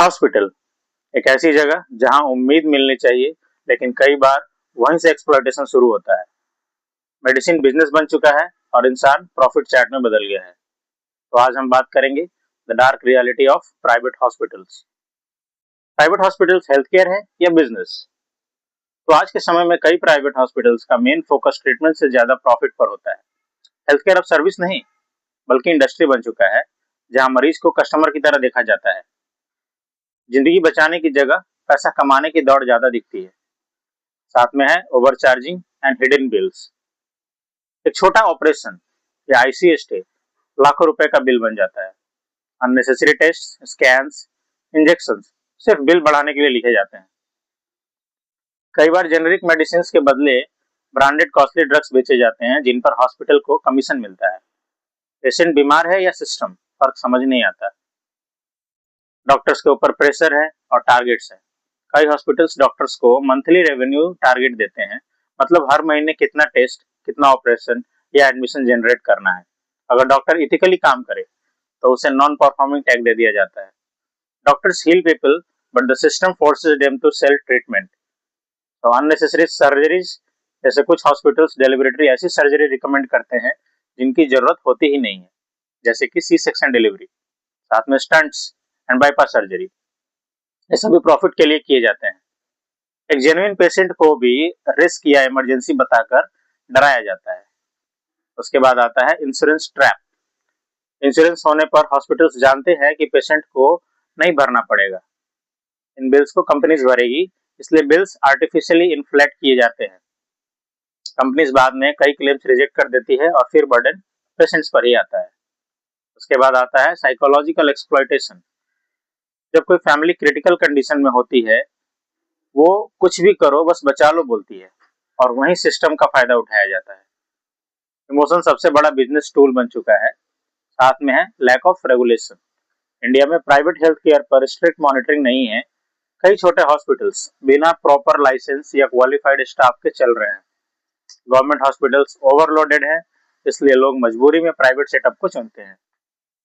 Hospital एक ऐसी जगह जहां उम्मीद मिलनी चाहिए, लेकिन कई बार वहीं से एक्सप्लॉयटेशन शुरू होता है। मेडिसिन बिजनेस बन चुका है और इंसान प्रॉफिट चैट में बदल गया है। तो आज हम बात करेंगे the dark reality of private hospitals. Private hospitals health care है या बिजनेस? तो आज के समय में कई प्राइवेट हॉस्पिटल्स का मेन फोकस ट्रीटमेंट से ज्यादा प्रॉफिट पर होता है। हेल्थ केयर अब सर्विस नहीं बल्कि इंडस्ट्री बन चुका है, जहां मरीज को कस्टमर की तरह देखा जाता है। जिंदगी बचाने की जगह पैसा कमाने की दौड़ ज्यादा दिखती है। साथ में है over charging and hidden bills. एक छोटा ऑपरेशन या आईसीयू स्टे लाखों रुपए का बिल बन जाता है। अननेसेसरी टेस्ट, स्कैन्स, इंजेक्शन सिर्फ बिल बढ़ाने के लिए लिखे जाते हैं। कई बार जेनेरिक मेडिसिन के बदले ब्रांडेड कॉस्टली ड्रग्स बेचे जाते हैं, जिन पर हॉस्पिटल को कमीशन मिलता है। पेशेंट बीमार है या सिस्टम, फर्क समझ नहीं आता। डॉक्टर्स के ऊपर प्रेशर है और टारगेट्स है। कई हॉस्पिटल्स डॉक्टर्स को मंथली रेवेन्यू टारगेट देते हैं, मतलब हर महीने कितना टेस्ट, कितना ऑपरेशन या एडमिशन जनरेट करना है। अगर डॉक्टर इथिकली काम करे तो उसे नॉन परफॉर्मिंग टैग दे दिया जाता है। Doctors heal people but the system forces them to sell treatment. तो अननेसेसरी सर्जरीज, जैसे कुछ हॉस्पिटल्स डेलिबरेटरी ऐसी सर्जरी रिकमेंड करते हैं जिनकी जरूरत होती ही नहीं है, जैसे कि सी सेक्शन डिलीवरी, साथ में स्टंट्स एंड बाईपास सर्जरी। ये सभी प्रॉफिट के लिए किए जाते हैं। एक जेन्युइन पेशेंट को भी रिस्क या इमरजेंसी बताकर डराया जाता है। उसके बाद आता है इंश्योरेंस ट्रैप। इंश्योरेंस होने पर हॉस्पिटल्स जानते हैं कि पेशेंट को नहीं भरना पड़ेगा। इन बिल्स को कंपनीज भरेगी, इसलिए बिल्स आर्टिफिशियली इन्फ्लेट किए जाते हैं। कंपनीज बाद में कई क्लेम्स रिजेक्ट कर देती है और फिर बर्डन पेशेंट्स पर ही आता है। उसके बाद आता है साइकोलॉजिकल एक्सप्लॉयटेशन। जब कोई फैमिली क्रिटिकल कंडीशन में होती है, वो कुछ भी करो बस बचा लो बोलती है, और वहीं सिस्टम का फायदा उठाया जाता है। इमोशन सबसे बड़ा बिजनेस टूल बन चुका है। साथ में है लैक ऑफ रेगुलेशन। इंडिया में प्राइवेट हेल्थ केयर पर स्ट्रिक्ट मॉनिटरिंग नहीं है। कई छोटे हॉस्पिटल्स बिना प्रॉपर लाइसेंस या क्वालिफाइड स्टाफ के चल रहे हैं। गवर्नमेंट हॉस्पिटल्स ओवरलोडेड है, इसलिए लोग मजबूरी में प्राइवेट सेटअप को चुनते हैं।